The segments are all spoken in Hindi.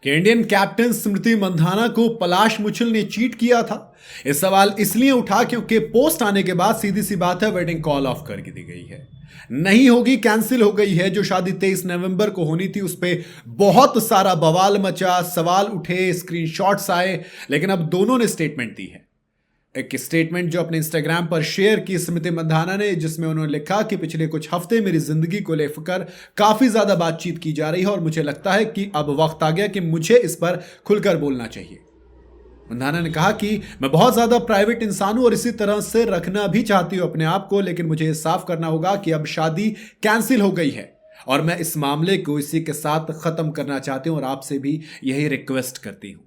कि इंडियन कैप्टन स्मृति मंधाना को पलाश मुछल ने चीट किया था। ये सवाल इसलिए उठा क्योंकि पोस्ट आने के बाद सीधी सी बात है, वेडिंग कॉल ऑफ कर दी गई है, नहीं होगी, कैंसिल हो गई है। जो शादी 23 नवंबर को होनी थी उस पर बहुत सारा बवाल मचा, सवाल उठे, स्क्रीनशॉट्स आए, लेकिन अब दोनों ने स्टेटमेंट दी है। एक स्टेटमेंट जो अपने इंस्टाग्राम पर शेयर की स्मृति मंधाना ने, जिसमें उन्होंने लिखा कि पिछले कुछ हफ्ते मेरी जिंदगी को लेकर काफी ज्यादा बातचीत की जा रही है और मुझे लगता है कि अब वक्त आ गया कि मुझे इस पर खुलकर बोलना चाहिए। मंधाना ने कहा कि मैं बहुत ज्यादा प्राइवेट इंसान हूं और इसी तरह से रखना भी चाहती हूं अपने आप को, लेकिन मुझे यह साफ करना होगा कि अब शादी कैंसिल हो गई है और मैं इस मामले को इसी के साथ खत्म करना चाहती हूं और आपसे भी यही रिक्वेस्ट करती हूं।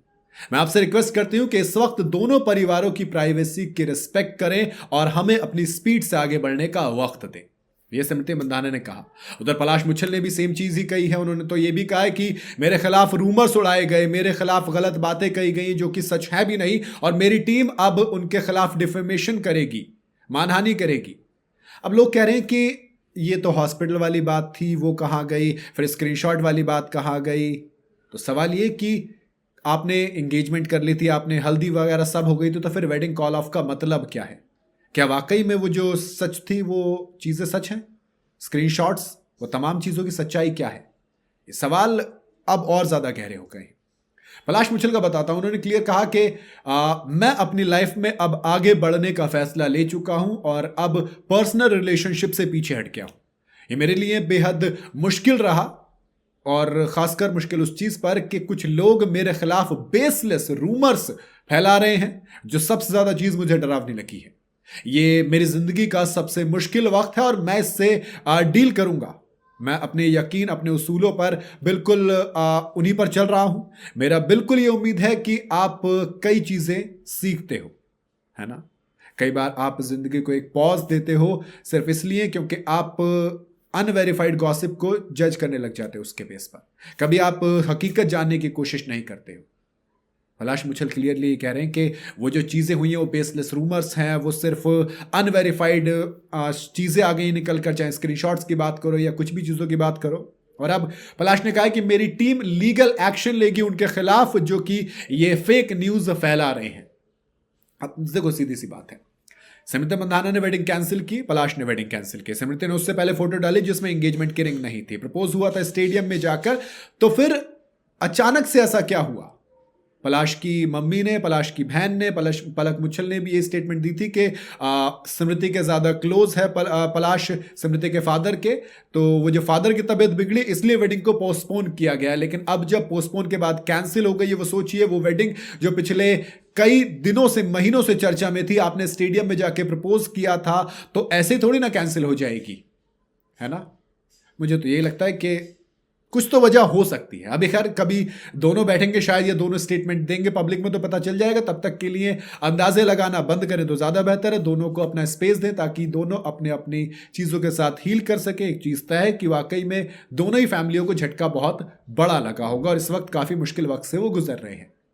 मैं आपसे रिक्वेस्ट करती हूं कि इस वक्त दोनों परिवारों की प्राइवेसी की रिस्पेक्ट करें और हमें अपनी स्पीड से आगे बढ़ने का वक्त दें, यह स्मृति मंधाना ने कहा। उधर पलाश मुछल ने भी सेम चीज ही कही है। उन्होंने तो यह भी कहा है कि मेरे खिलाफ रूमर्स उड़ाए गए, मेरे खिलाफ गलत बातें कही गई जो कि सच है भी नहीं, और मेरी टीम अब उनके खिलाफ डिफेमेशन करेगी, मानहानि करेगी। अब लोग कह रहे हैं कि ये तो हॉस्पिटल वाली बात थी, वो कहाँ गई, फिर स्क्रीनशॉट वाली बात कहाँ गई। तो सवाल ये कि आपने एंगेजमेंट कर ली थी, आपने हल्दी वगैरह सब हो गई, तो फिर वेडिंग कॉल ऑफ का मतलब क्या है? क्या वाकई में वो जो सच थी वो चीजें सच हैं? स्क्रीनशॉट्स, वो तमाम चीजों की सच्चाई क्या है? ये सवाल अब और ज्यादा गहरे हो गए। पलाश मुछल का बताता हूं। उन्होंने क्लियर कहा कि मैं अपनी लाइफ में अब आगे बढ़ने का फैसला ले चुका हूं और अब पर्सनल रिलेशनशिप से पीछे हट गया हूं। ये मेरे लिए बेहद मुश्किल रहा, और खासकर मुश्किल उस चीज पर कि कुछ लोग मेरे खिलाफ बेसलेस रूमर्स फैला रहे हैं, जो सबसे ज्यादा चीज मुझे डरावनी लगी है। ये मेरी जिंदगी का सबसे मुश्किल वक्त है और मैं इससे डील करूंगा। मैं अपने यकीन, अपने उसूलों पर बिल्कुल उन्हीं पर चल रहा हूं। मेरा बिल्कुल ये उम्मीद है कि आप कई चीजें सीखते हो, है ना। कई बार आप जिंदगी को एक पॉज देते हो सिर्फ इसलिए क्योंकि आप अनवेरिफाइड गॉसिप को जज करने लग जाते हो उसके बेस पर। कभी आप हकीकत जानने की कोशिश नहीं करते हो। पलाश मुछल क्लियरली कह रहे हैं कि वो जो चीजें हुई हैं वो बेसलेस रूमर्स हैं, वो सिर्फ अनवेरिफाइड चीजें आ गई निकल कर, चाहे स्क्रीनशॉट्स की बात करो या कुछ भी चीजों की बात करो। और अब पलाश ने कहा कि मेरी टीम लीगल एक्शन लेगी उनके खिलाफ जो कि ये फेक न्यूज फैला रहे हैं। अब देखो, सीधी सी बात है, स्मृति मंधाना ने वेडिंग कैंसिल की, पलाश ने वेडिंग कैंसिल की। स्मृति ने उससे पहले फोटो डाली जिसमें एंगेजमेंट की रिंग नहीं थी, प्रपोज हुआ था स्टेडियम में जाकर। तो फिर अचानक से ऐसा क्या हुआ? पलाश की मम्मी ने, पलाश की बहन ने, पलक मुछल ने भी ये स्टेटमेंट दी थी कि स्मृति के ज़्यादा क्लोज है पलाश स्मृति के फादर के, तो वो जो फादर की तबीयत बिगड़ी इसलिए वेडिंग को पोस्टपोन किया गया। लेकिन अब जब पोस्टपोन के बाद कैंसिल हो गई है, वो सोचिए वो वेडिंग जो पिछले कई दिनों से, महीनों से चर्चा में थी, आपने स्टेडियम में जाके प्रपोज किया था, तो ऐसे ही थोड़ी ना कैंसिल हो जाएगी, है ना। मुझे तो ये लगता है कि कुछ तो वजह हो सकती है। अभी खैर कभी दोनों बैठेंगे शायद, या दोनों स्टेटमेंट देंगे पब्लिक में, तो पता चल जाएगा। तब तक के लिए अंदाजे लगाना बंद करें तो ज़्यादा बेहतर है। दोनों को अपना स्पेस दें ताकि दोनों अपने अपनी चीज़ों के साथ हील कर सके। एक चीज़ तय है कि वाकई में दोनों ही फैमिलियों को झटका बहुत बड़ा लगा होगा और इस वक्त काफ़ी मुश्किल वक्त से वो गुजर रहे हैं।